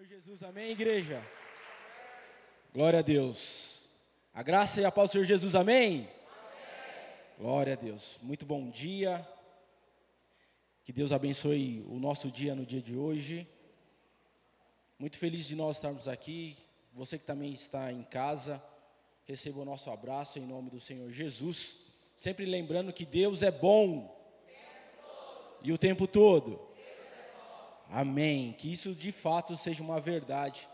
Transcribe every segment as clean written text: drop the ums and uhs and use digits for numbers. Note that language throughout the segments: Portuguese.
Senhor Jesus, amém, igreja? Glória a Deus. A graça e a paz do Senhor Jesus, amém? Glória a Deus. Muito bom dia. Que Deus abençoe o nosso dia no dia de hoje. Muito feliz de nós estarmos aqui. Você que também está em casa, receba o nosso abraço em nome do Senhor Jesus. Sempre lembrando que Deus é bom. E o tempo todo. Amém. Que isso de fato seja uma verdade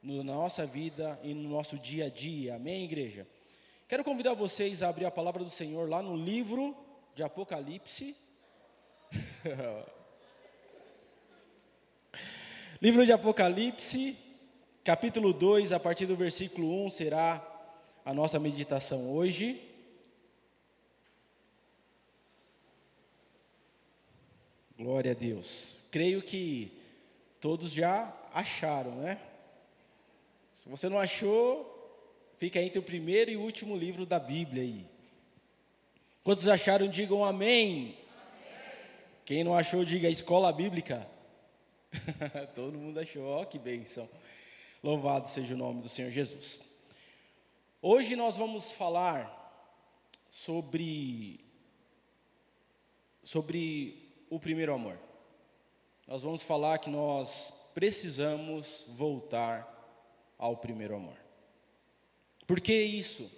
na nossa vida e no nosso dia a dia. Amém, igreja? Quero convidar vocês a abrir a palavra do Senhor lá no livro de Apocalipse. Livro de Apocalipse, capítulo 2, a partir do versículo 1 será a nossa meditação hoje. Glória a Deus. Creio que todos já acharam, né? Se você não achou, fica entre o primeiro e o último livro da Bíblia aí. Quantos acharam, digam amém. Quem não achou, diga escola bíblica. Todo mundo achou, ó, que bênção. Louvado seja o nome do Senhor Jesus. Hoje nós vamos falar sobre o primeiro amor. Nós vamos falar que nós precisamos voltar ao primeiro amor. Por que isso?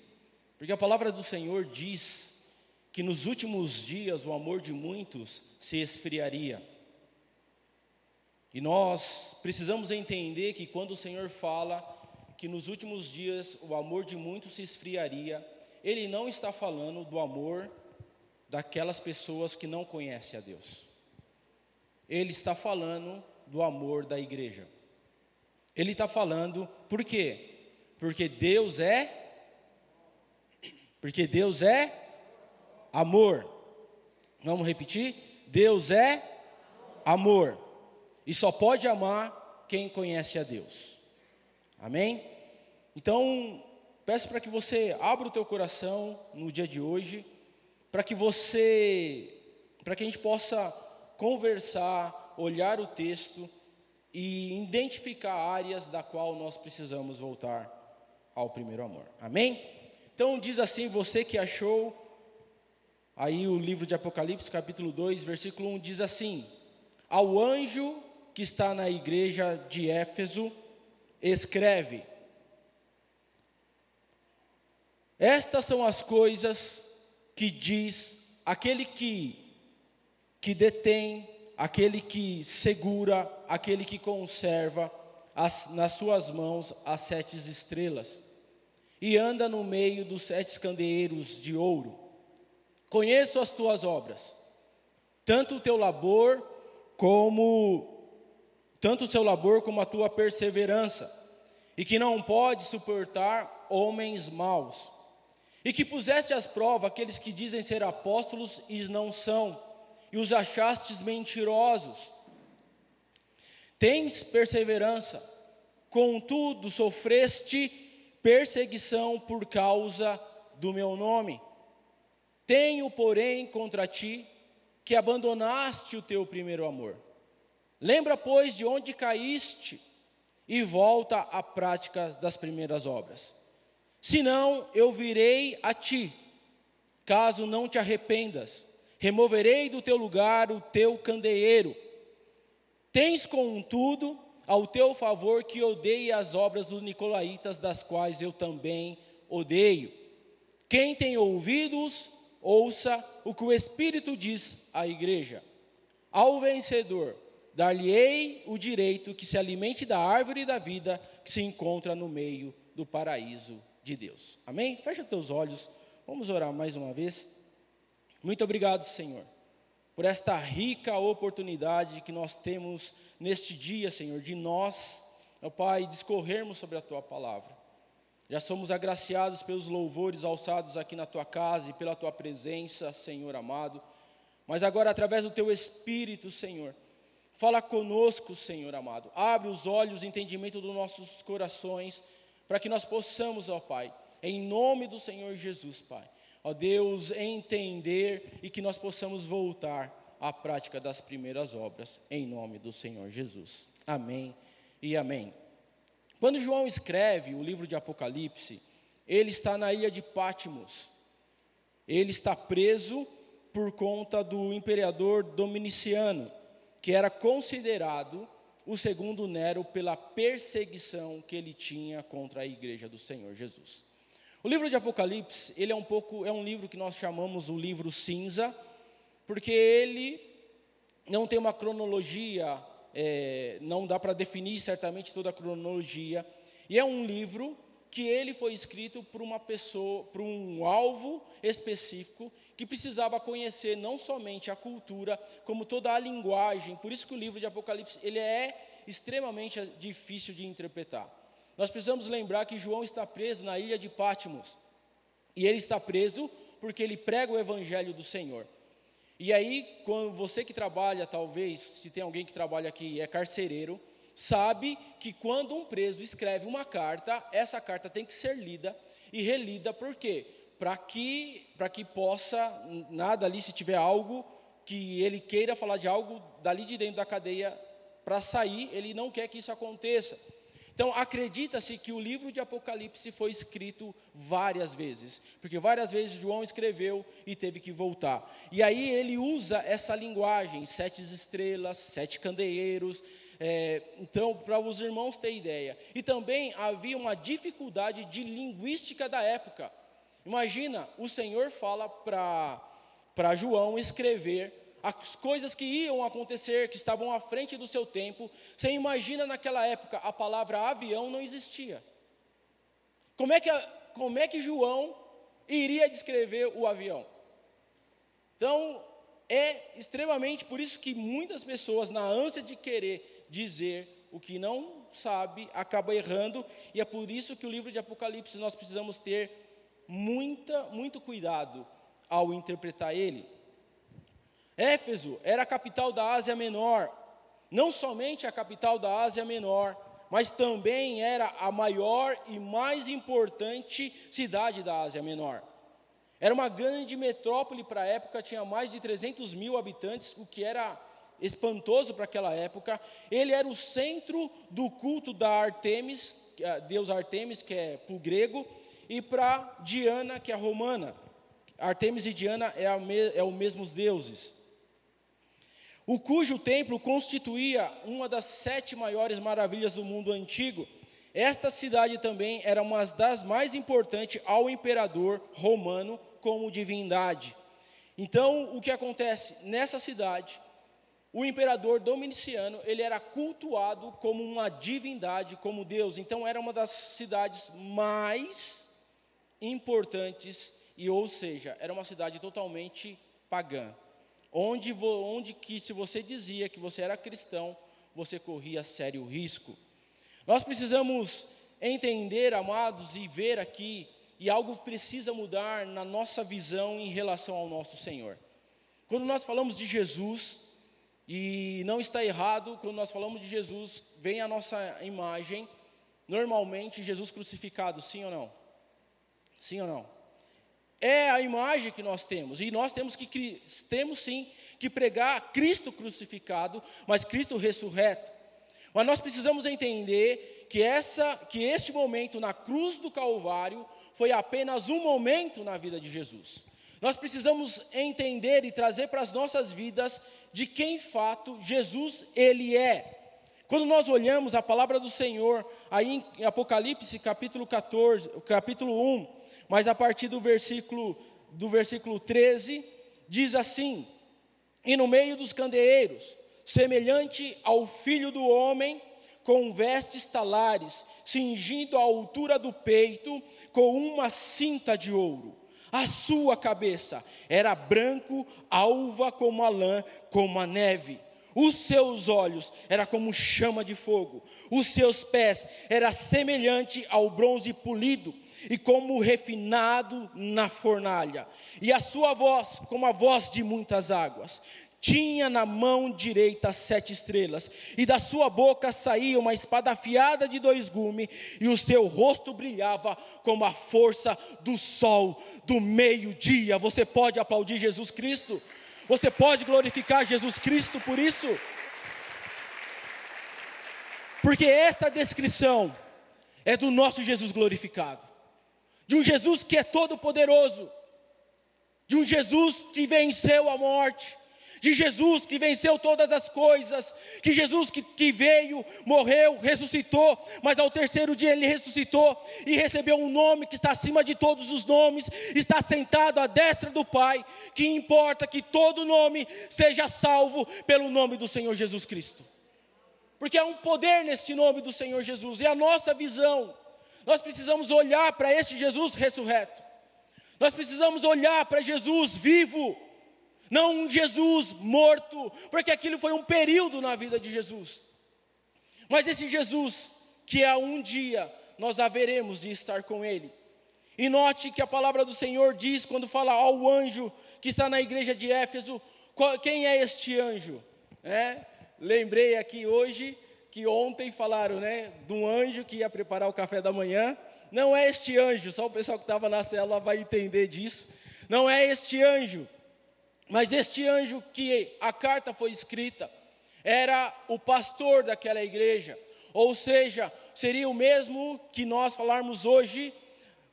Porque a palavra do Senhor diz que nos últimos dias o amor de muitos se esfriaria. E nós precisamos entender que quando o Senhor fala que nos últimos dias o amor de muitos se esfriaria, Ele não está falando do amor daquelas pessoas que não conhecem a Deus. Ele está falando do amor da igreja. Ele está falando, por quê? Porque Deus é amor. Vamos repetir? Deus é amor. E só pode amar quem conhece a Deus. Amém? Então, peço para que você abra o teu coração no dia de hoje, para que a gente possa conversar, olhar o texto e identificar áreas da qual nós precisamos voltar ao primeiro amor. Amém? Então diz assim, você que achou aí o livro de Apocalipse, capítulo 2, versículo 1, diz assim: ao anjo que está na igreja de Éfeso, escreve: estas são as coisas que diz aquele que detém, aquele que segura, aquele que conserva nas suas mãos as 7 estrelas, e anda no meio dos 7 candeeiros de ouro. Conheço as tuas obras, tanto o seu labor como a tua perseverança, e que não pode suportar homens maus, e que puseste às provas aqueles que dizem ser apóstolos e não são, e os achastes mentirosos. Tens perseverança, contudo sofreste perseguição por causa do meu nome. Tenho, porém, contra ti que abandonaste o teu primeiro amor. Lembra, pois, de onde caíste e volta à prática das primeiras obras. Senão eu virei a ti, caso não te arrependas. Removerei do teu lugar o teu candeeiro. Tens, contudo, ao teu favor que odeie as obras dos nicolaítas, das quais eu também odeio. Quem tem ouvidos, ouça o que o Espírito diz à igreja. Ao vencedor, dar-lhe-ei o direito que se alimente da árvore da vida que se encontra no meio do paraíso de Deus. Amém? Fecha teus olhos, vamos orar mais uma vez. Muito obrigado, Senhor, por esta rica oportunidade que nós temos neste dia, Senhor, de nós, ó Pai, discorrermos sobre a Tua palavra. Já somos agraciados pelos louvores alçados aqui na Tua casa e pela Tua presença, Senhor amado. Mas agora, através do Teu Espírito, Senhor, fala conosco, Senhor amado. Abre os olhos e entendimento dos nossos corações, para que nós possamos, ó Pai, em nome do Senhor Jesus, Pai, ó Deus, entender e que nós possamos voltar à prática das primeiras obras, em nome do Senhor Jesus. Amém e amém. Quando João escreve o livro de Apocalipse, ele está na ilha de Patmos. Ele está preso por conta do imperador Dominiciano, que era considerado o segundo Nero pela perseguição que ele tinha contra a igreja do Senhor Jesus. O livro de Apocalipse, ele é um livro que nós chamamos o livro cinza, porque ele não tem uma cronologia, não dá para definir certamente toda a cronologia, e é um livro que ele foi escrito por uma pessoa, por um alvo específico, que precisava conhecer não somente a cultura, como toda a linguagem. Por isso que o livro de Apocalipse, ele é extremamente difícil de interpretar. Nós precisamos lembrar que João está preso na ilha de Patmos, e ele está preso porque ele prega o evangelho do Senhor. E aí, quando você que trabalha, talvez, se tem alguém que trabalha aqui e é carcereiro, sabe que quando um preso escreve uma carta, essa carta tem que ser lida e relida. Por quê? Para que possa, nada ali, se tiver algo que ele queira falar de algo dali de dentro da cadeia, para sair, ele não quer que isso aconteça. Então, acredita-se que o livro de Apocalipse foi escrito várias vezes, porque várias vezes João escreveu e teve que voltar. E aí ele usa essa linguagem, 7 estrelas, 7 candeeiros, então, para os irmãos terem ideia. E também havia uma dificuldade de linguística da época. Imagina, o Senhor fala para João escrever as coisas que iam acontecer, que estavam à frente do seu tempo. Você imagina naquela época, a palavra avião não existia. Como é que João iria descrever o avião? Então, é extremamente, por isso que muitas pessoas, na ânsia de querer dizer o que não sabe, acabam errando, e é por isso que o livro de Apocalipse nós precisamos ter muito cuidado ao interpretar ele. Éfeso era a capital da Ásia Menor, não somente a capital da Ásia Menor, mas também era a maior e mais importante cidade da Ásia Menor. Era uma grande metrópole para a época, tinha mais de 300 mil habitantes, o que era espantoso para aquela época. Ele era o centro do culto da Artemis, deus Artemis, que é para o grego, e para Diana, que é a romana. Artemis e Diana é os mesmos deuses. O cujo templo constituía uma das 7 maiores maravilhas do mundo antigo. Esta cidade também era uma das mais importantes ao imperador romano como divindade. Então, o que acontece? Nessa cidade, o imperador Dominiciano, ele era cultuado como uma divindade, como Deus. Então, era uma das cidades mais importantes, ou seja, era uma cidade totalmente pagã. Onde que se você dizia que você era cristão, você corria sério risco. Nós precisamos entender, amados, e ver aqui, e algo precisa mudar na nossa visão em relação ao nosso Senhor. Quando nós falamos de Jesus, e não está errado, quando nós falamos de Jesus, vem a nossa imagem, normalmente Jesus crucificado, sim ou não? Sim ou não? É a imagem que nós temos, e nós temos sim que pregar Cristo crucificado, mas Cristo ressurreto. Mas nós precisamos entender que este momento na cruz do Calvário foi apenas um momento na vida de Jesus. Nós precisamos entender e trazer para as nossas vidas de quem fato Jesus ele é. Quando nós olhamos a palavra do Senhor, aí em Apocalipse capítulo 14, capítulo 1, mas a partir do versículo 13, diz assim: e no meio dos candeeiros, semelhante ao Filho do Homem, com vestes talares, cingindo a altura do peito, com uma cinta de ouro. A sua cabeça era branco, alva como a lã, como a neve. Os seus olhos eram como chama de fogo. Os seus pés eram semelhante ao bronze polido, e como refinado na fornalha. E a sua voz, como a voz de muitas águas. Tinha na mão direita 7 estrelas, e da sua boca saía uma espada afiada de 2 gumes, e o seu rosto brilhava como a força do sol do meio-dia. Você pode aplaudir Jesus Cristo? Você pode glorificar Jesus Cristo por isso? Porque esta descrição é do nosso Jesus glorificado, de um Jesus que é todo poderoso, de um Jesus que venceu a morte, de Jesus que venceu todas as coisas, que Jesus que veio, morreu, ressuscitou, mas ao terceiro dia ele ressuscitou e recebeu um nome que está acima de todos os nomes, está sentado à destra do Pai, que importa que todo nome seja salvo pelo nome do Senhor Jesus Cristo, porque há um poder neste nome do Senhor Jesus, e a nossa visão, nós precisamos olhar para este Jesus ressurreto, nós precisamos olhar para Jesus vivo, não um Jesus morto, porque aquilo foi um período na vida de Jesus, mas esse Jesus que um dia nós haveremos de estar com Ele. E note que a palavra do Senhor diz, quando fala ao anjo que está na igreja de Éfeso, quem é este anjo? Lembrei aqui hoje, que ontem falaram de um anjo que ia preparar o café da manhã. Não é este anjo, só o pessoal que estava na célula vai entender disso. Não é este anjo. Mas este anjo que a carta foi escrita, era o pastor daquela igreja, ou seja, seria o mesmo que nós falarmos hoje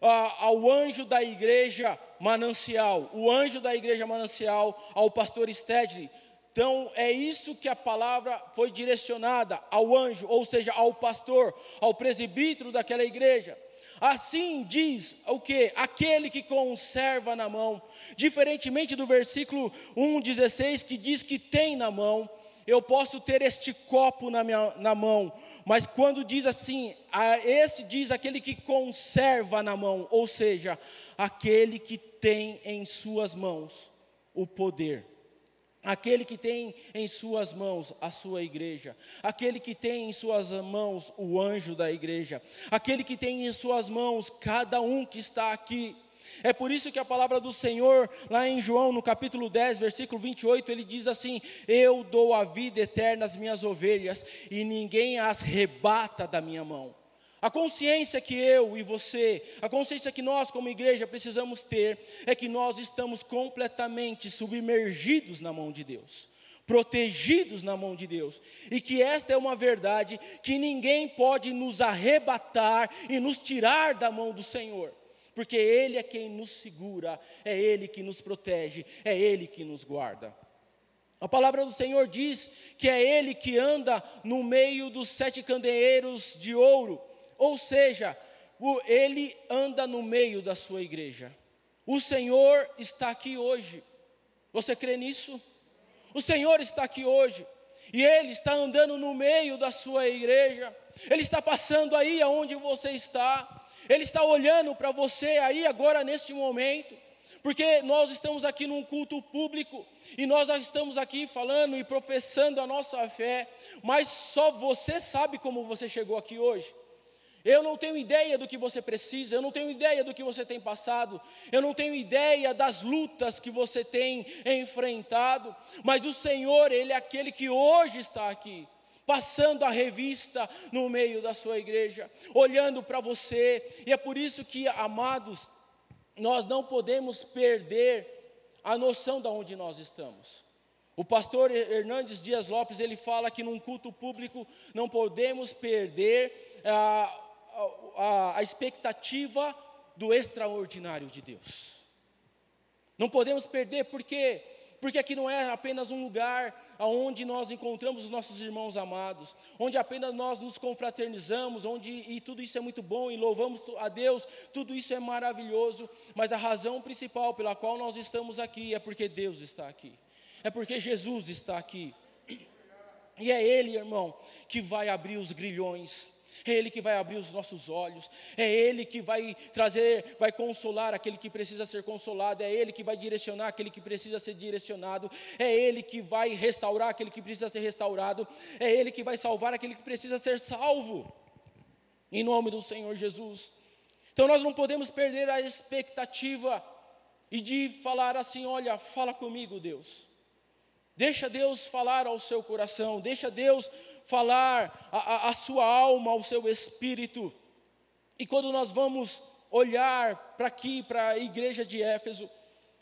ao anjo da igreja Manancial, o anjo da igreja Manancial ao pastor Stedley. Então é isso que a palavra foi direcionada ao anjo, ou seja, ao pastor, ao presbítero daquela igreja. Assim diz o quê? Aquele que conserva na mão. Diferentemente do versículo 1,16, que diz que tem na mão. Eu posso ter este copo na mão. Mas quando diz assim, esse diz aquele que conserva na mão. Ou seja, aquele que tem em suas mãos o poder. Aquele que tem em suas mãos a sua igreja, aquele que tem em suas mãos o anjo da igreja, aquele que tem em suas mãos cada um que está aqui. É por isso que a palavra do Senhor, lá em João, no capítulo 10, versículo 28, ele diz assim: eu dou a vida eterna às minhas ovelhas, e ninguém as arrebata da minha mão. A consciência que eu e você, a consciência que nós como igreja precisamos ter, é que nós estamos completamente submergidos na mão de Deus, protegidos na mão de Deus, e que esta é uma verdade que ninguém pode nos arrebatar e nos tirar da mão do Senhor, porque Ele é quem nos segura, é Ele que nos protege, é Ele que nos guarda. A palavra do Senhor diz que é Ele que anda no meio dos 7 candeeiros de ouro. Ou seja, Ele anda no meio da sua igreja. O Senhor está aqui hoje. Você crê nisso? O Senhor está aqui hoje. E Ele está andando no meio da sua igreja. Ele está passando aí aonde você está. Ele está olhando para você aí agora neste momento. Porque nós estamos aqui num culto público. E nós já estamos aqui falando e professando a nossa fé. Mas só você sabe como você chegou aqui hoje. Eu não tenho ideia do que você precisa, eu não tenho ideia do que você tem passado, eu não tenho ideia das lutas que você tem enfrentado, mas o Senhor, Ele é aquele que hoje está aqui, passando a revista no meio da sua igreja, olhando para você, e é por isso que, amados, nós não podemos perder a noção de onde nós estamos. O pastor Hernandes Dias Lopes, ele fala que num culto público não podemos perder a expectativa do extraordinário de Deus. Não podemos perder, por quê? Porque aqui não é apenas um lugar onde nós encontramos os nossos irmãos amados, onde apenas nós nos confraternizamos, e tudo isso é muito bom, e louvamos a Deus, tudo isso é maravilhoso, mas a razão principal pela qual nós estamos aqui é porque Deus está aqui, é porque Jesus está aqui, e é Ele, irmão, que vai abrir os grilhões, é Ele que vai abrir os nossos olhos, é Ele que vai trazer, vai consolar aquele que precisa ser consolado, é Ele que vai direcionar aquele que precisa ser direcionado, é Ele que vai restaurar aquele que precisa ser restaurado, é Ele que vai salvar aquele que precisa ser salvo, em nome do Senhor Jesus. Então nós não podemos perder a expectativa e de falar assim: olha, fala comigo, Deus. Deixa Deus falar ao seu coração, deixa Deus falar a sua alma, ao seu espírito. E quando nós vamos olhar para aqui, para a igreja de Éfeso,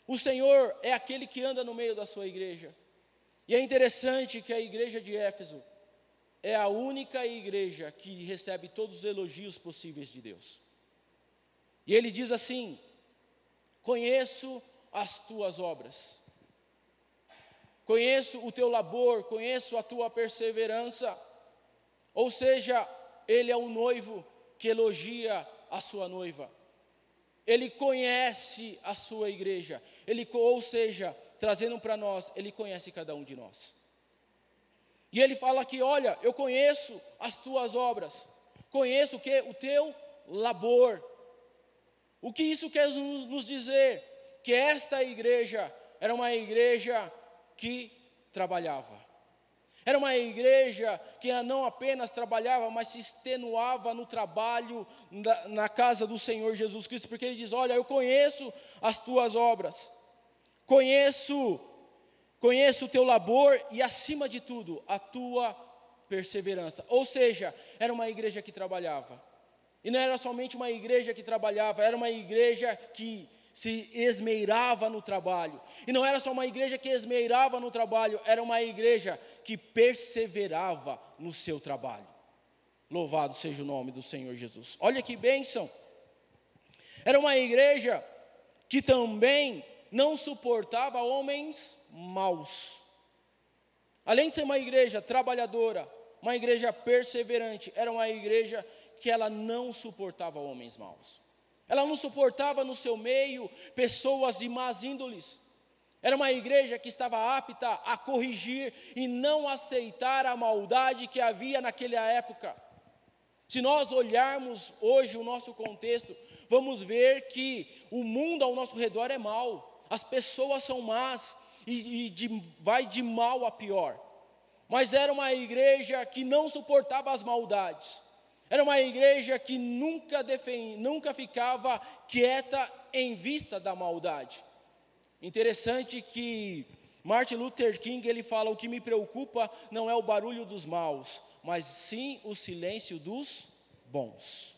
o Senhor é aquele que anda no meio da sua igreja. E é interessante que a igreja de Éfeso, é a única igreja que recebe todos os elogios possíveis de Deus. E ele diz assim: conheço as tuas obras, conheço o teu labor, conheço a tua perseverança. Ou seja, ele é o noivo que elogia a sua noiva. Ele conhece a sua igreja. Ou seja, trazendo para nós, ele conhece cada um de nós. E ele fala aqui: olha, eu conheço as tuas obras, conheço o que? O teu labor. O que isso quer nos dizer? Que esta igreja era uma igreja que trabalhava. Era uma igreja que não apenas trabalhava, mas se extenuava no trabalho na casa do Senhor Jesus Cristo, porque ele diz: olha, eu conheço as tuas obras, conheço o teu labor e, acima de tudo, a tua perseverança. Ou seja, era uma igreja que trabalhava. E não era somente uma igreja que trabalhava, era uma igreja que se esmeirava no trabalho. E não era só uma igreja que esmeirava no trabalho, era uma igreja que perseverava no seu trabalho. Louvado seja o nome do Senhor Jesus. Olha que bênção. Era uma igreja que também não suportava homens maus. Além de ser uma igreja trabalhadora, uma igreja perseverante, era uma igreja que ela não suportava homens maus. Ela não suportava no seu meio pessoas de más índoles. Era uma igreja que estava apta a corrigir e não aceitar a maldade que havia naquela época. Se nós olharmos hoje o nosso contexto, vamos ver que o mundo ao nosso redor é mau. As pessoas são más vai de mal a pior. Mas era uma igreja que não suportava as maldades. Era uma igreja que nunca ficava quieta em vista da maldade. Interessante que Martin Luther King, ele fala: o que me preocupa não é o barulho dos maus, mas sim o silêncio dos bons.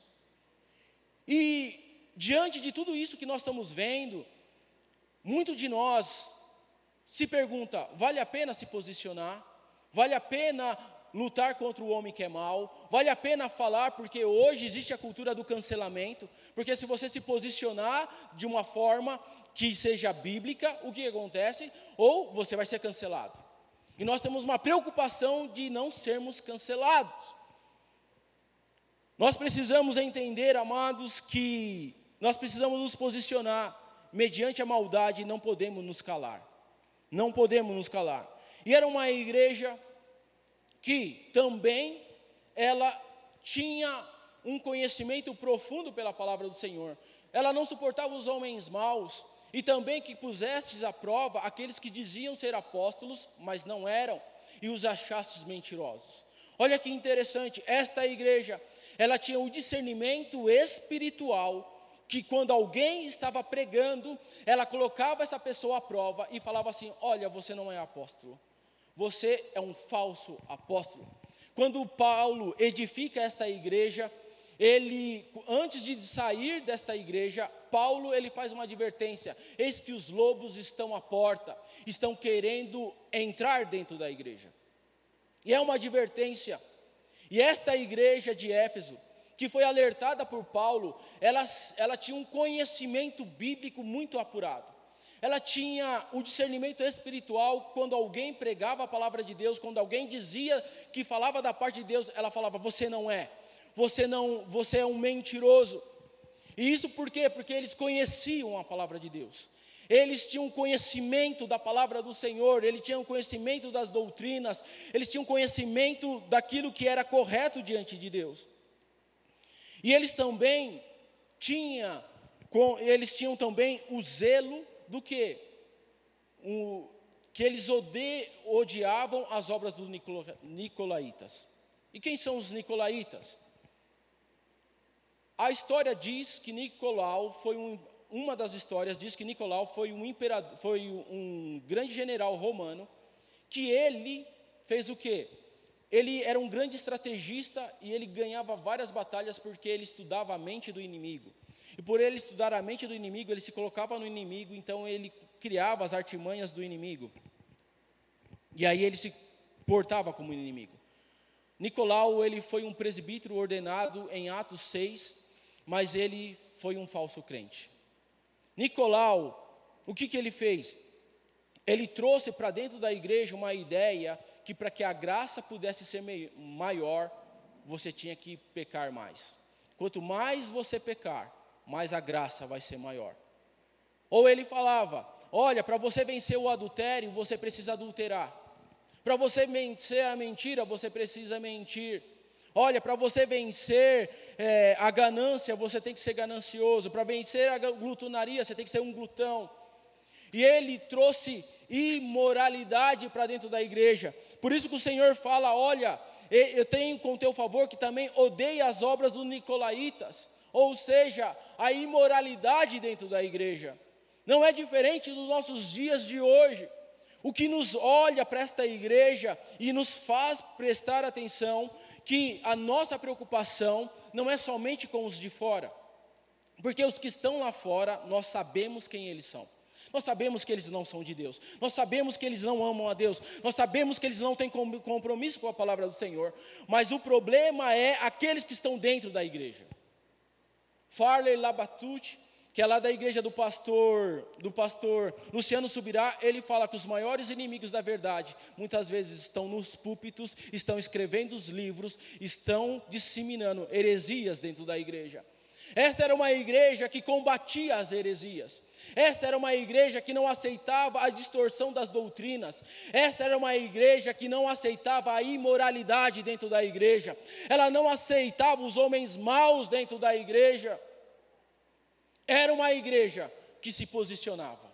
E diante de tudo isso que nós estamos vendo, muito de nós se pergunta: vale a pena se posicionar? Vale a pena lutar contra o homem que é mau? Vale a pena falar? Porque hoje existe a cultura do cancelamento. Porque se você se posicionar de uma forma que seja bíblica, o que acontece? Ou você vai ser cancelado. E nós temos uma preocupação de não sermos cancelados. Nós precisamos entender, amados, que nós precisamos nos posicionar. Mediante a maldade não podemos nos calar. Não podemos nos calar. E era uma igreja que também ela tinha um conhecimento profundo pela palavra do Senhor. Ela não suportava os homens maus, e também que pusestes à prova aqueles que diziam ser apóstolos, mas não eram, e os achastes mentirosos. Olha que interessante, esta igreja, ela tinha o discernimento espiritual, que quando alguém estava pregando, ela colocava essa pessoa à prova e falava assim: olha, você não é apóstolo. Você é um falso apóstolo. Quando Paulo edifica esta igreja, antes de sair desta igreja, Paulo ele faz uma advertência: eis que os lobos estão à porta, estão querendo entrar dentro da igreja. E é uma advertência. E esta igreja de Éfeso, que foi alertada por Paulo, ela tinha um conhecimento bíblico muito apurado. Ela tinha o discernimento espiritual. Quando alguém pregava a palavra de Deus, quando alguém dizia que falava da parte de Deus, ela falava: você não é, você é um mentiroso. E isso por quê? Porque eles conheciam a palavra de Deus. Eles tinham conhecimento da palavra do Senhor, eles tinham conhecimento das doutrinas, eles tinham conhecimento daquilo que era correto diante de Deus. E eles tinham também o zelo do quê? Que eles odiavam as obras dos nicolaítas. E quem são os nicolaítas? A história diz que Nicolau foi uma das histórias diz que Nicolau foi um grande general romano, que ele fez o quê? Ele era um grande estrategista e ele ganhava várias batalhas porque ele estudava a mente do inimigo. E por ele estudar a mente do inimigo, ele se colocava no inimigo, então ele criava as artimanhas do inimigo. E aí ele se portava como inimigo. Nicolau, ele foi um presbítero ordenado em Atos 6, mas ele foi um falso crente. Nicolau, o que ele fez? Ele trouxe para dentro da igreja uma ideia que para que a graça pudesse ser maior, você tinha que pecar mais. Quanto mais você pecar, mais a graça vai ser maior. Ou ele falava, olha, para você vencer o adultério, você precisa adulterar. Para você vencer a mentira, você precisa mentir. Olha, para você vencer a ganância, você tem que ser ganancioso. Para vencer a glutonaria, você tem que ser um glutão. E ele trouxe imoralidade para dentro da igreja. Por isso que o Senhor fala, olha, eu tenho com teu favor que também odeia as obras dos nicolaítas. Ou seja, a imoralidade dentro da igreja. Não é diferente dos nossos dias de hoje. O que nos olha para esta igreja e nos faz prestar atenção que a nossa preocupação não é somente com os de fora. Porque os que estão lá fora, nós sabemos quem eles são. Nós sabemos que eles não são de Deus. Nós sabemos que eles não amam a Deus. Nós sabemos que eles não têm compromisso com a palavra do Senhor. Mas o problema é aqueles que estão dentro da igreja. Farley Labatut, que é lá da igreja do pastor Luciano Subirá, ele fala que os maiores inimigos da verdade, muitas vezes estão nos púlpitos, estão escrevendo os livros, estão disseminando heresias dentro da igreja. Esta era uma igreja que combatia as heresias. Esta era uma igreja que não aceitava a distorção das doutrinas. Esta era uma igreja que não aceitava a imoralidade dentro da igreja. Ela não aceitava os homens maus dentro da igreja. Era uma igreja que se posicionava.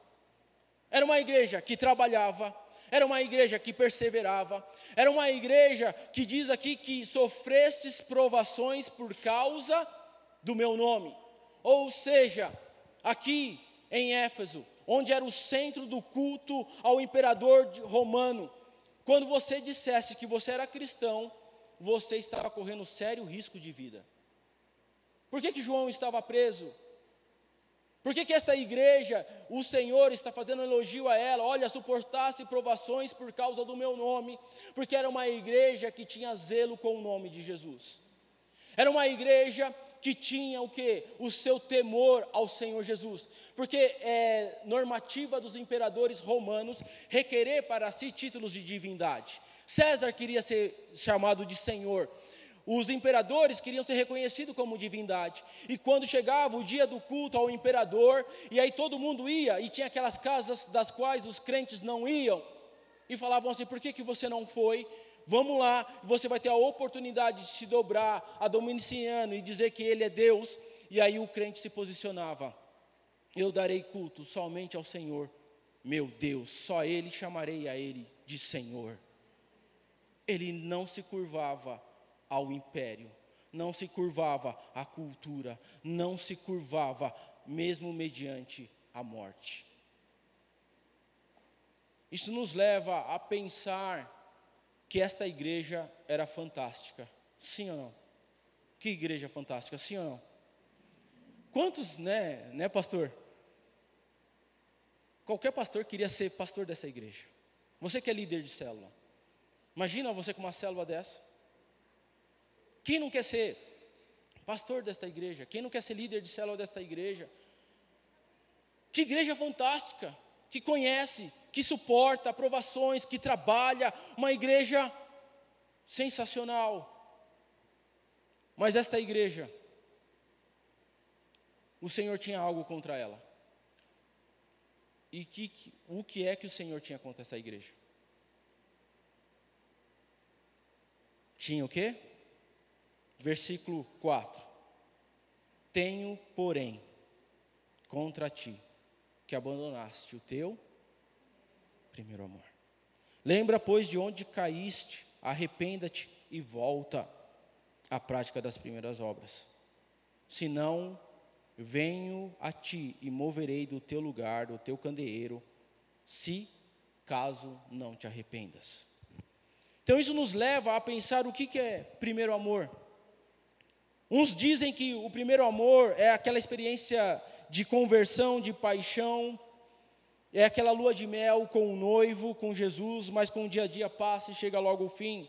Era uma igreja que trabalhava. Era uma igreja que perseverava. Era uma igreja que diz aqui que sofrestes provações por causa do meu nome. Ou seja, aqui em Éfeso, onde era o centro do culto ao imperador romano, quando você dissesse que você era cristão, você estava correndo sério risco de vida. Por que João estava preso? Por que esta igreja, o Senhor está fazendo um elogio a ela? Olha, suportasse provações por causa do meu nome, porque era uma igreja que tinha zelo com o nome de Jesus. Era uma igreja que tinha o quê? O seu temor ao Senhor Jesus. Porque é normativa dos imperadores romanos requerer para si títulos de divindade. César queria ser chamado de Senhor. Os imperadores queriam ser reconhecidos como divindade. E quando chegava o dia do culto ao imperador, e aí todo mundo ia, e tinha aquelas casas das quais os crentes não iam, e falavam assim, por que você não foi? Vamos lá, você vai ter a oportunidade de se dobrar a Domiciano e dizer que ele é Deus. E aí o crente se posicionava, eu darei culto somente ao Senhor, meu Deus, só Ele chamarei a Ele de Senhor. Ele não se curvava ao império, não se curvava à cultura, não se curvava mesmo mediante a morte. Isso nos leva a pensar que esta igreja era fantástica, sim ou não? Que igreja fantástica, sim ou não? Quantos, né pastor? Qualquer pastor queria ser pastor dessa igreja. Você que é líder de célula, imagina você com uma célula dessa. Quem não quer ser pastor desta igreja? Quem não quer ser líder de célula desta igreja? Que igreja fantástica, que conhece, que suporta provações, que trabalha, uma igreja sensacional. Mas esta igreja, o Senhor tinha algo contra ela. E o que é que o Senhor tinha contra essa igreja? Tinha o quê? Versículo 4. Tenho, porém, contra ti, que abandonaste o teu primeiro amor. Lembra, pois, de onde caíste, arrependa-te e volta à prática das primeiras obras. Senão, venho a ti e moverei do teu lugar, do teu candeeiro, se caso não te arrependas. Então isso nos leva a pensar o que é primeiro amor. Uns dizem que o primeiro amor é aquela experiência de conversão, de paixão, é aquela lua de mel com o noivo, com Jesus, mas com o dia a dia passa e chega logo o fim.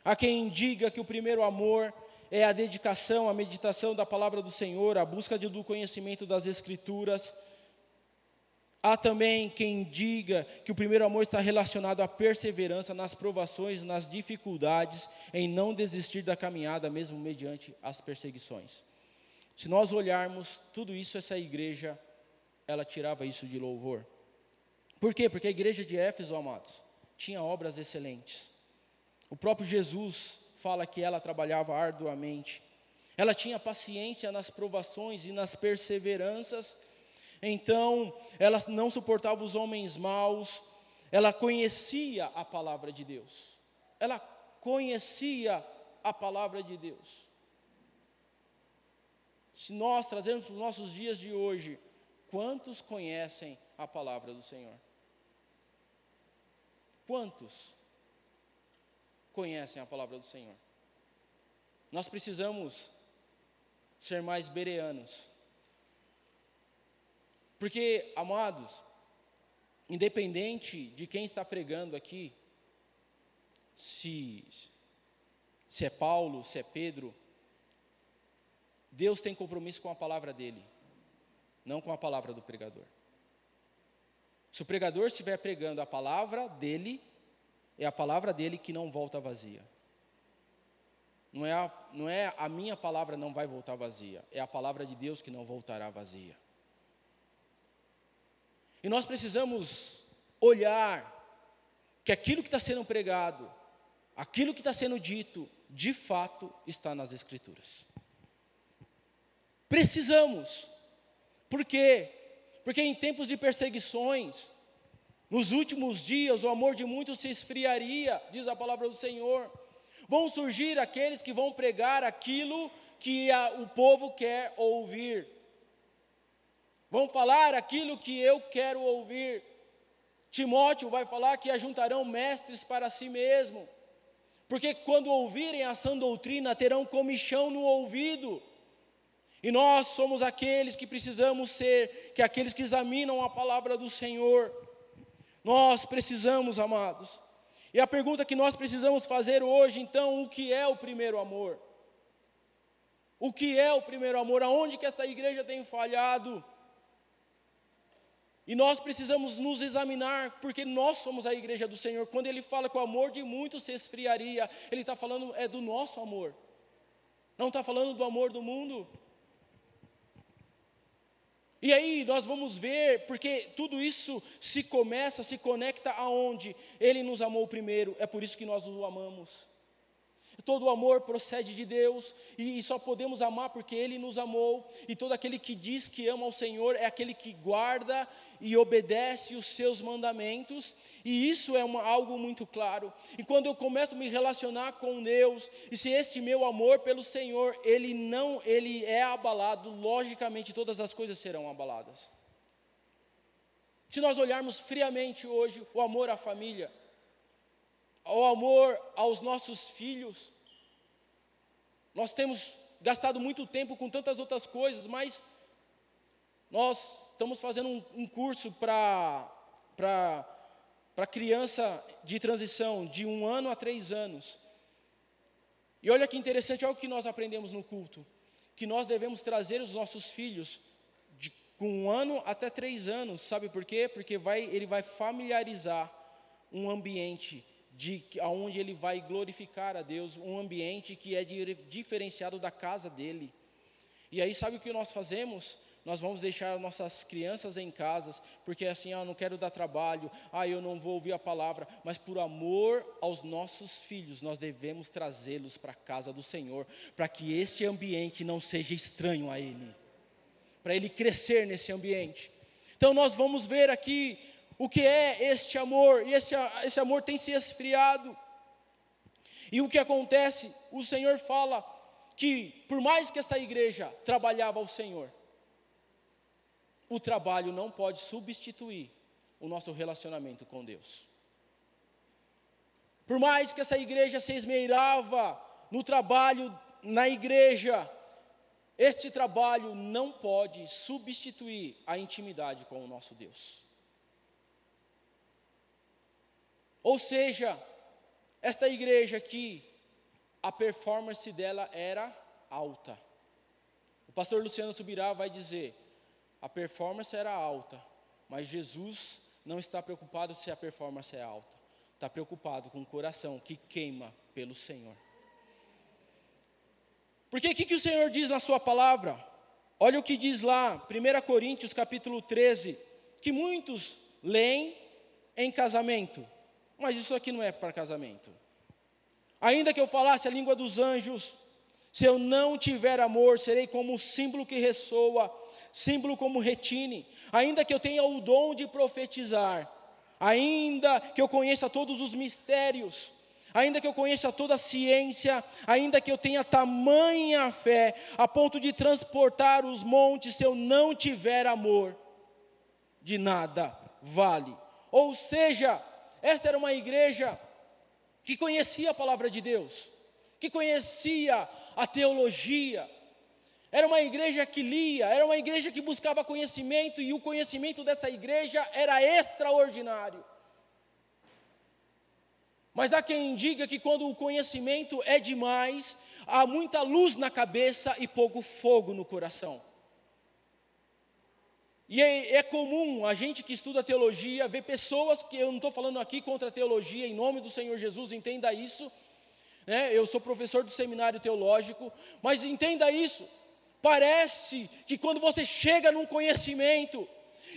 Há quem diga que o primeiro amor é a dedicação, a meditação da palavra do Senhor, a busca do conhecimento das Escrituras. Há também quem diga que o primeiro amor está relacionado à perseverança nas provações, nas dificuldades, em não desistir da caminhada, mesmo mediante as perseguições. Se nós olharmos tudo isso, essa igreja, ela tirava isso de louvor. Por quê? Porque a igreja de Éfeso, amados, tinha obras excelentes. O próprio Jesus fala que ela trabalhava arduamente. Ela tinha paciência nas provações e nas perseveranças. Então, ela não suportava os homens maus. Ela conhecia a palavra de Deus. Ela conhecia a palavra de Deus. Se nós trazemos para os nossos dias de hoje, quantos conhecem a palavra do Senhor? Quantos conhecem a palavra do Senhor? Nós precisamos ser mais bereanos. Porque, amados, independente de quem está pregando aqui, se é Paulo, se é Pedro, Deus tem compromisso com a palavra dele, não com a palavra do pregador. Se o pregador estiver pregando a palavra dele, é a palavra dele que não volta vazia. Não é a minha palavra não vai voltar vazia, é a palavra de Deus que não voltará vazia. E nós precisamos olhar que aquilo que está sendo pregado, aquilo que está sendo dito, de fato está nas Escrituras. Precisamos. Por quê? Porque em tempos de perseguições, nos últimos dias, o amor de muitos se esfriaria, diz a palavra do Senhor. Vão surgir aqueles que vão pregar aquilo que o povo quer ouvir. Vão falar aquilo que eu quero ouvir. Timóteo vai falar que ajuntarão mestres para si mesmo. Porque quando ouvirem a sã doutrina, terão comichão no ouvido. E nós somos aqueles que precisamos ser, que aqueles que examinam a palavra do Senhor. Nós precisamos, amados. E a pergunta que nós precisamos fazer hoje, então, o que é o primeiro amor? O que é o primeiro amor? Aonde que esta igreja tem falhado? E nós precisamos nos examinar, porque nós somos a igreja do Senhor. Quando ele fala que o amor de muitos se esfriaria, ele está falando do nosso amor. Não está falando do amor do mundo. E aí nós vamos ver, porque tudo isso se conecta aonde? Ele nos amou primeiro, é por isso que nós o amamos. Todo amor procede de Deus, e só podemos amar porque Ele nos amou. E todo aquele que diz que ama ao Senhor é aquele que guarda e obedece os seus mandamentos. E isso é algo muito claro. E quando eu começo a me relacionar com Deus, e se este meu amor pelo Senhor, ele é abalado, logicamente todas as coisas serão abaladas. Se nós olharmos friamente hoje o amor à família, o amor aos nossos filhos, nós temos gastado muito tempo com tantas outras coisas, mas nós estamos fazendo um curso para criança de transição, de 1 ano a 3 anos. E olha que interessante, olha o que nós aprendemos no culto, que nós devemos trazer os nossos filhos com 1 ano até 3 anos, sabe por quê? Porque ele vai familiarizar um ambiente onde ele vai glorificar a Deus, um ambiente que é diferenciado da casa dele. E aí sabe o que nós fazemos? Nós vamos deixar nossas crianças em casas, porque assim, eu não quero dar trabalho, eu não vou ouvir a palavra, mas por amor aos nossos filhos, nós devemos trazê-los para a casa do Senhor, para que este ambiente não seja estranho a ele, para ele crescer nesse ambiente. Então nós vamos ver aqui o que é este amor, e esse amor tem se esfriado. E o que acontece? O Senhor fala que por mais que essa igreja trabalhava ao Senhor, o trabalho não pode substituir o nosso relacionamento com Deus. Por mais que essa igreja se esmerava no trabalho na igreja, este trabalho não pode substituir a intimidade com o nosso Deus. Ou seja, esta igreja aqui, a performance dela era alta. O pastor Luciano Subirá vai dizer, a performance era alta, mas Jesus não está preocupado se a performance é alta. Está preocupado com o coração que queima pelo Senhor. Porque o que o Senhor diz na sua palavra? Olha o que diz lá, 1 Coríntios capítulo 13, que muitos leem em casamento, mas isso aqui não é para casamento. Ainda que eu falasse a língua dos anjos, se eu não tiver amor, serei como um símbolo que ressoa, símbolo como retine. Ainda que eu tenha o dom de profetizar, ainda que eu conheça todos os mistérios, ainda que eu conheça toda a ciência, ainda que eu tenha tamanha fé, a ponto de transportar os montes, se eu não tiver amor, de nada vale. Ou seja, esta era uma igreja que conhecia a palavra de Deus, que conhecia a teologia, era uma igreja que lia, era uma igreja que buscava conhecimento, e o conhecimento dessa igreja era extraordinário. Mas há quem diga que quando o conhecimento é demais, há muita luz na cabeça e pouco fogo no coração. E é comum a gente que estuda teologia ver pessoas, que eu não estou falando aqui contra a teologia, em nome do Senhor Jesus, entenda isso, né? Eu sou professor do seminário teológico, mas entenda isso, parece que quando você chega num conhecimento,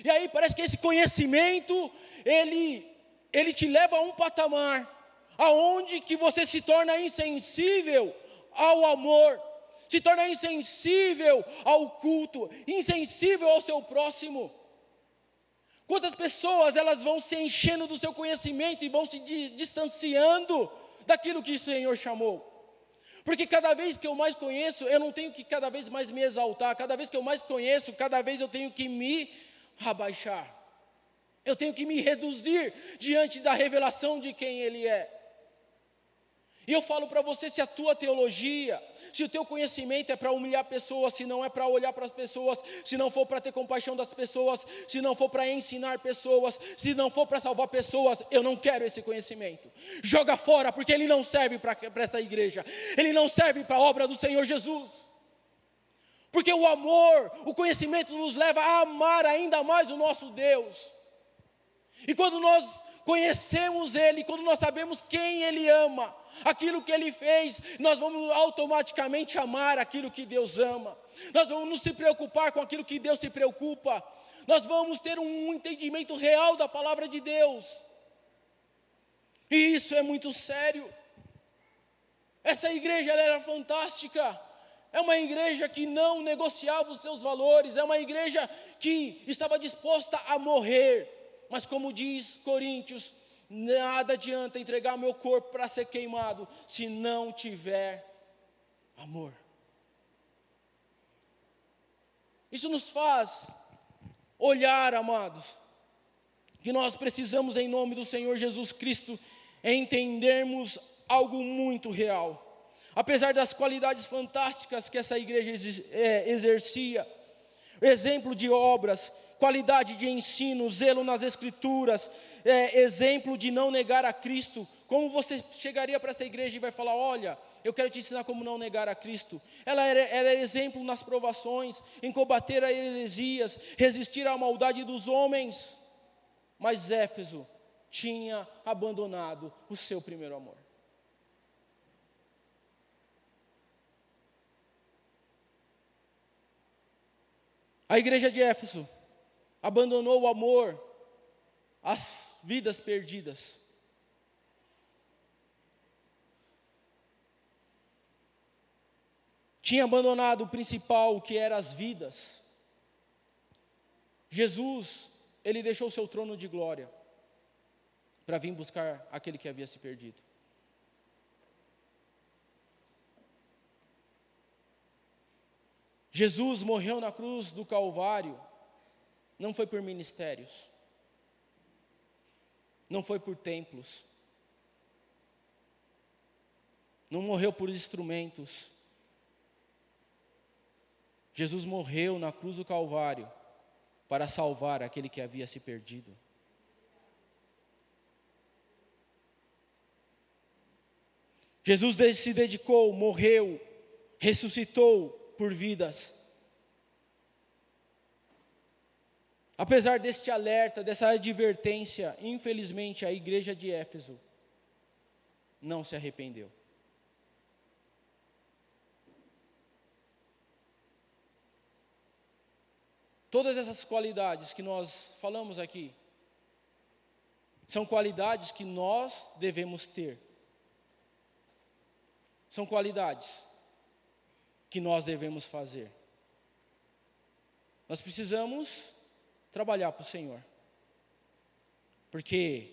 e aí parece que esse conhecimento, ele te leva a um patamar, aonde que você se torna insensível ao amor, se torna insensível ao culto, insensível ao seu próximo. Quantas pessoas elas vão se enchendo do seu conhecimento e vão se distanciando daquilo que o Senhor chamou? Porque cada vez que eu mais conheço, eu não tenho que cada vez mais me exaltar, cada vez que eu mais conheço, cada vez eu tenho que me abaixar. Eu tenho que me reduzir diante da revelação de quem Ele é. E eu falo para você, se a tua teologia, se o teu conhecimento é para humilhar pessoas, se não é para olhar para as pessoas, se não for para ter compaixão das pessoas, se não for para ensinar pessoas, se não for para salvar pessoas, eu não quero esse conhecimento. Joga fora, porque ele não serve para essa igreja, ele não serve para a obra do Senhor Jesus. Porque o amor, o conhecimento nos leva a amar ainda mais o nosso Deus. E quando nós conhecemos Ele, quando nós sabemos quem Ele ama, aquilo que Ele fez, nós vamos automaticamente amar aquilo que Deus ama. Nós vamos nos se preocupar com aquilo que Deus se preocupa. Nós vamos ter um entendimento real da palavra de Deus. E isso é muito sério. Essa igreja ela era fantástica. É uma igreja que não negociava os seus valores. É uma igreja que estava disposta a morrer. Mas como diz Coríntios, nada adianta entregar meu corpo para ser queimado, se não tiver amor. Isso nos faz olhar, amados, que nós precisamos, em nome do Senhor Jesus Cristo, entendermos algo muito real. Apesar das qualidades fantásticas que essa igreja exercia, exemplo de obras, qualidade de ensino, zelo nas escrituras, exemplo de não negar a Cristo. Como você chegaria para essa igreja e vai falar, olha, eu quero te ensinar como não negar a Cristo. Ela era exemplo nas provações, em combater a heresias, resistir à maldade dos homens. Mas Éfeso tinha abandonado o seu primeiro amor. A igreja de Éfeso abandonou o amor às vidas perdidas. Tinha abandonado o principal, que era as vidas. Jesus, ele deixou o seu trono de glória para vir buscar aquele que havia se perdido. Jesus morreu na cruz do Calvário, não foi por ministérios, não foi por templos, não morreu por instrumentos. Jesus morreu na cruz do Calvário para salvar aquele que havia se perdido. Jesus se dedicou, morreu, ressuscitou por vidas. Apesar deste alerta, dessa advertência, infelizmente a igreja de Éfeso não se arrependeu. Todas essas qualidades que nós falamos aqui, são qualidades que nós devemos ter. São qualidades que nós devemos fazer. Nós precisamos trabalhar para o Senhor. Porque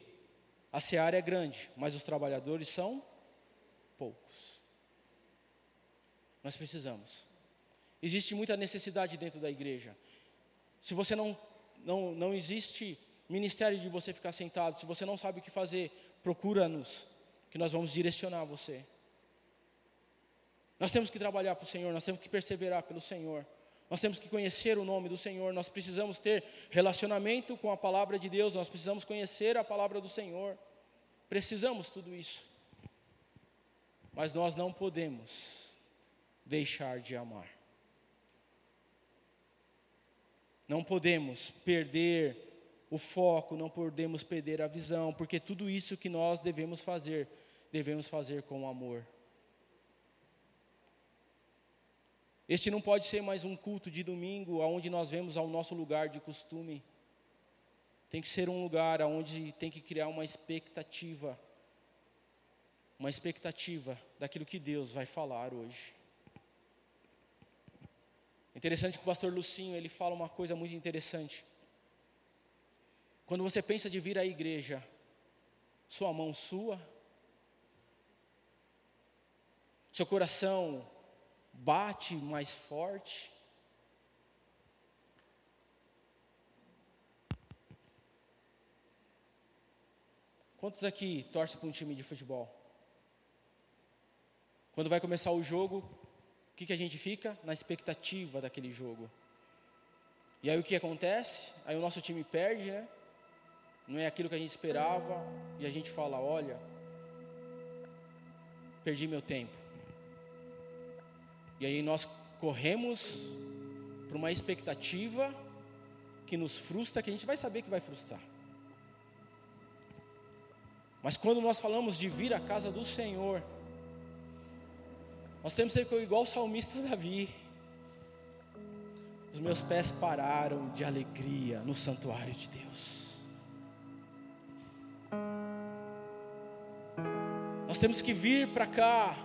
a seara é grande, mas os trabalhadores são poucos. Nós precisamos. Existe muita necessidade dentro da igreja. Se você não existe ministério de você ficar sentado, se você não sabe o que fazer, procura-nos, que nós vamos direcionar você. Nós temos que trabalhar para o Senhor, nós temos que perseverar pelo Senhor. Nós temos que conhecer o nome do Senhor, nós precisamos ter relacionamento com a palavra de Deus, nós precisamos conhecer a palavra do Senhor. Precisamos tudo isso. Mas nós não podemos deixar de amar. Não podemos perder o foco, não podemos perder a visão, porque tudo isso que nós devemos fazer com amor. Este não pode ser mais um culto de domingo, onde nós vemos ao nosso lugar de costume. Tem que ser um lugar onde tem que criar uma expectativa daquilo que Deus vai falar hoje. Interessante que o pastor Lucinho, ele fala uma coisa muito interessante. Quando você pensa de vir à igreja, sua mão sua, seu coração bate mais forte. Quantos aqui torcem para um time de futebol? Quando vai começar o jogo, o que a gente fica? Na expectativa daquele jogo. E aí o que acontece? Aí o nosso time perde, né? Não é aquilo que a gente esperava. E a gente fala, olha, perdi meu tempo. E aí nós corremos para uma expectativa que nos frustra, que a gente vai saber que vai frustrar. Mas quando nós falamos de vir à casa do Senhor, nós temos que ser igual o salmista Davi. Os meus pés pararam de alegria no santuário de Deus. Nós temos que vir para cá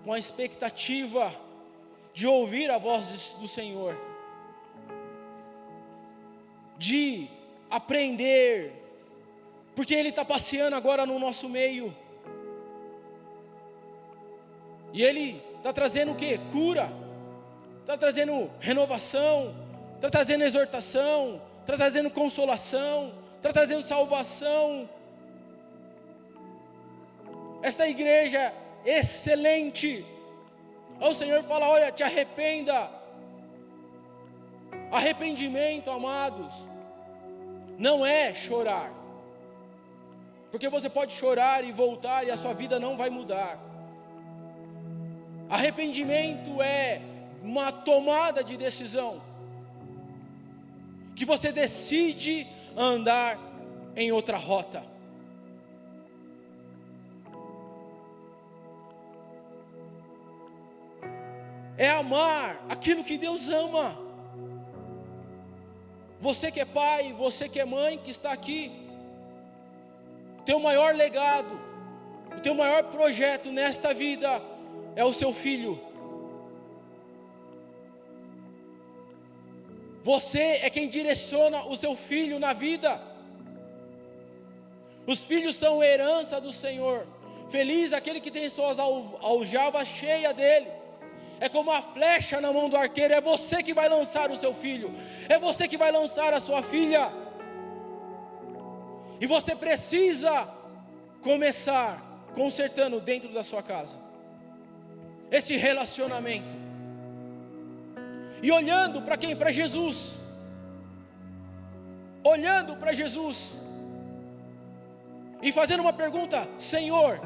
com a expectativa de ouvir a voz do Senhor, de aprender, porque Ele está passeando agora no nosso meio, e Ele está trazendo o quê? Cura, está trazendo renovação, está trazendo exortação, está trazendo consolação, está trazendo salvação. Esta igreja é excelente. O Senhor fala, olha, te arrependa. Arrependimento, amados, não é chorar, porque você pode chorar e voltar e a sua vida não vai mudar. Arrependimento é uma tomada de decisão, que você decide andar em outra rota. É amar aquilo que Deus ama. Você que é pai, você que é mãe, que está aqui, o teu maior legado, o teu maior projeto nesta vida é o seu filho. Você é quem direciona o seu filho na vida. Os filhos são herança do Senhor. Feliz aquele que tem suas aljavas cheias dele. É como a flecha na mão do arqueiro. É você que vai lançar o seu filho, é você que vai lançar a sua filha. E você precisa começar consertando dentro da sua casa esse relacionamento, e olhando para quem? Para Jesus. Olhando para Jesus e fazendo uma pergunta: Senhor,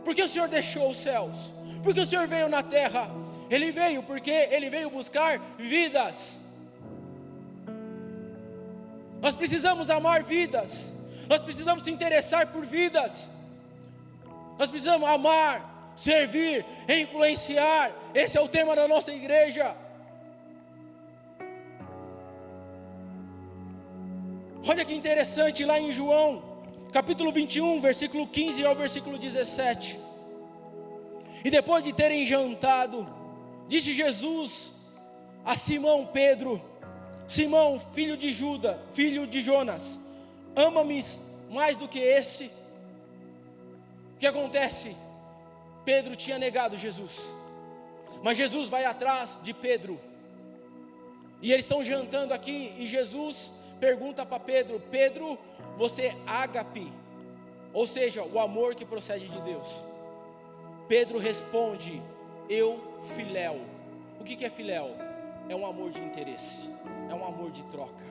Por que o Senhor deixou os céus? Por que o Senhor veio na terra? Ele veio porque Ele veio buscar vidas. Nós precisamos amar vidas. Nós precisamos se interessar por vidas. Nós precisamos amar, servir, influenciar. Esse é o tema da nossa igreja. Olha que interessante, lá em João, capítulo 21, versículo 15 ao versículo 17. E depois de terem jantado, disse Jesus a Simão Pedro: Simão, filho de Judas, filho de Jonas, ama-me mais do que esse? O que acontece? Pedro tinha negado Jesus, mas Jesus vai atrás de Pedro, e eles estão jantando aqui, e Jesus pergunta para Pedro: Pedro, você é ágape, ou seja, o amor que procede de Deus? Pedro responde: eu filéu. O que é filéu? É um amor de interesse, é um amor de troca.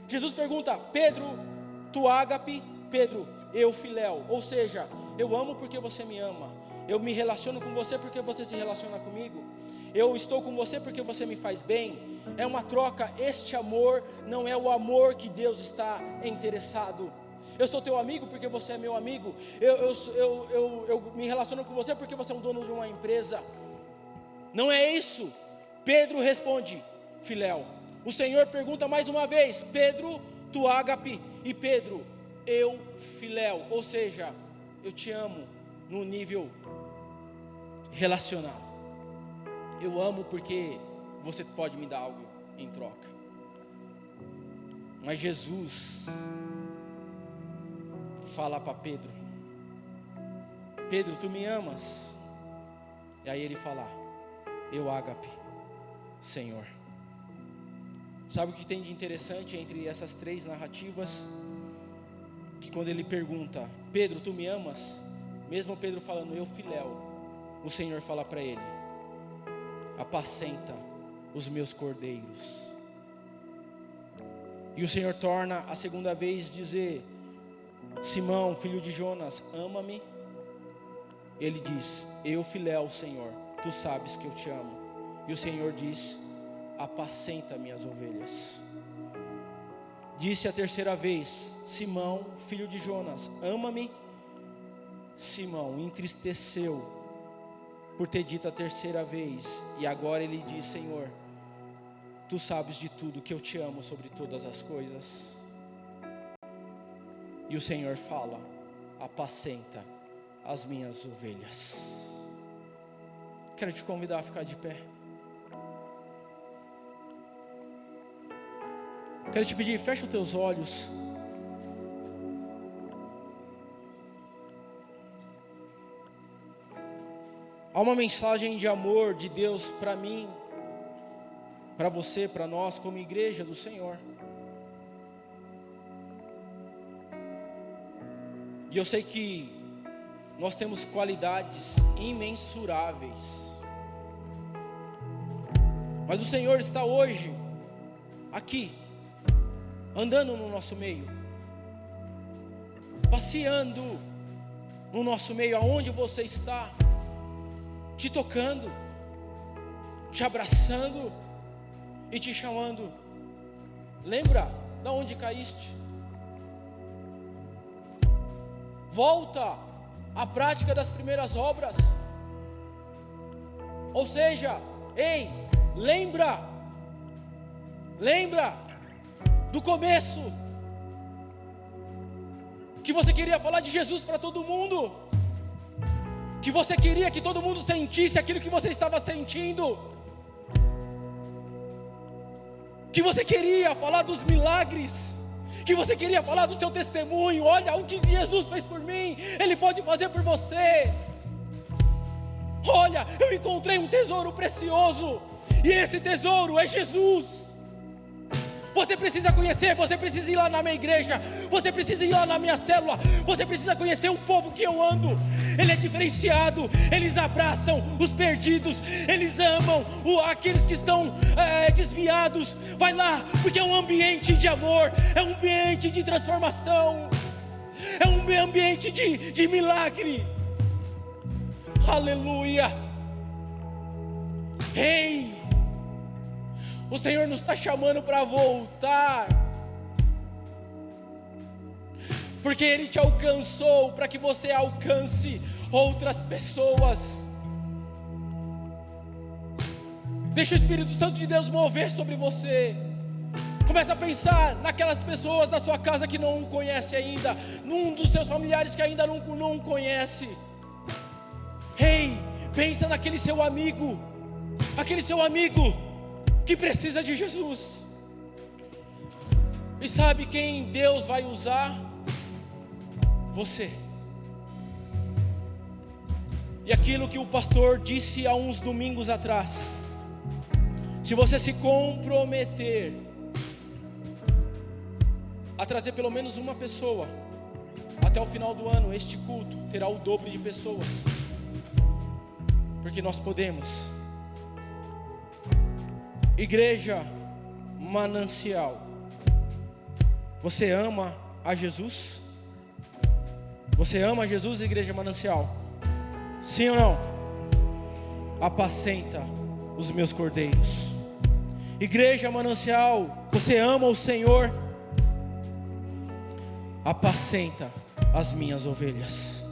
Jesus pergunta: Pedro, tu ágape? Pedro, eu filéu, ou seja, eu amo porque você me ama, eu me relaciono com você porque você se relaciona comigo, eu estou com você porque você me faz bem. É uma troca. Este amor não é o amor que Deus está interessado. Eu sou teu amigo porque você é meu amigo, eu me relaciono com você porque você é um dono de uma empresa. Não é isso. Pedro responde: filéu. O Senhor pergunta mais uma vez: Pedro, tu ágape? E Pedro: eu filéu, ou seja, eu te amo no nível relacional. Eu amo porque você pode me dar algo em troca. Mas Jesus fala para Pedro: Pedro, tu me amas? E aí ele fala: eu ágape, Senhor. Sabe o que tem de interessante entre essas três narrativas? Que quando ele pergunta: Pedro, tu me amas? Mesmo Pedro falando eu filéu, o Senhor fala para ele: apacenta os meus cordeiros. E o Senhor torna a segunda vez dizer: Simão, filho de Jonas, ama-me? Ele diz: eu filéu, Senhor, tu sabes que eu te amo. E o Senhor diz: apacenta minhas ovelhas. Disse a terceira vez: Simão, filho de Jonas, ama-me? Simão entristeceu por ter dito a terceira vez, e agora ele diz: Senhor, tu sabes de tudo, que eu te amo sobre todas as coisas. E o Senhor fala: apacenta as minhas ovelhas. Quero te convidar a ficar de pé. Quero te pedir, fecha os teus olhos. Há uma mensagem de amor de Deus para mim, para você, para nós como igreja do Senhor. E eu sei que nós temos qualidades imensuráveis, mas o Senhor está hoje aqui, andando no nosso meio, passeando no nosso meio, aonde você está, te tocando, te abraçando e te chamando. Lembra de onde caíste? Volta à prática das primeiras obras. Ou seja, ei, lembra do começo, que você queria falar de Jesus para todo mundo, que você queria que todo mundo sentisse aquilo que você estava sentindo, que você queria falar dos milagres, que você queria falar do seu testemunho. Olha o que Jesus fez por mim, Ele pode fazer por você. Olha, eu encontrei um tesouro precioso, e esse tesouro é Jesus. Você precisa conhecer, você precisa ir lá na minha igreja, você precisa ir lá na minha célula, você precisa conhecer o povo que eu ando. Ele é diferenciado, eles abraçam os perdidos, eles amam aqueles que estão desviados. Vai lá, porque é um ambiente de amor, é um ambiente de transformação, é um ambiente de milagre. Aleluia. Ei, o Senhor nos está chamando para voltar, porque Ele te alcançou para que você alcance outras pessoas. Deixa o Espírito Santo de Deus mover sobre você. Começa a pensar naquelas pessoas da sua casa que não conhece ainda, num dos seus familiares que ainda não conhece. Ei, pensa naquele seu amigo, que precisa de Jesus. E sabe quem Deus vai usar? Você. E aquilo que o pastor disse há uns domingos atrás: se você se comprometer a trazer pelo menos uma pessoa, até o final do ano, este culto terá o dobro de pessoas, porque nós podemos. Igreja Manancial, você ama a Jesus? Você ama Jesus, Igreja Manancial? Sim ou não? Apacenta os meus cordeiros. Igreja Manancial, você ama o Senhor? Apacenta as minhas ovelhas.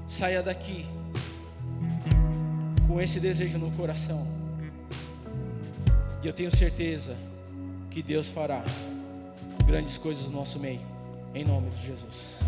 Saia daqui com esse desejo no coração, e eu tenho certeza que Deus fará grandes coisas no nosso meio, em nome de Jesus.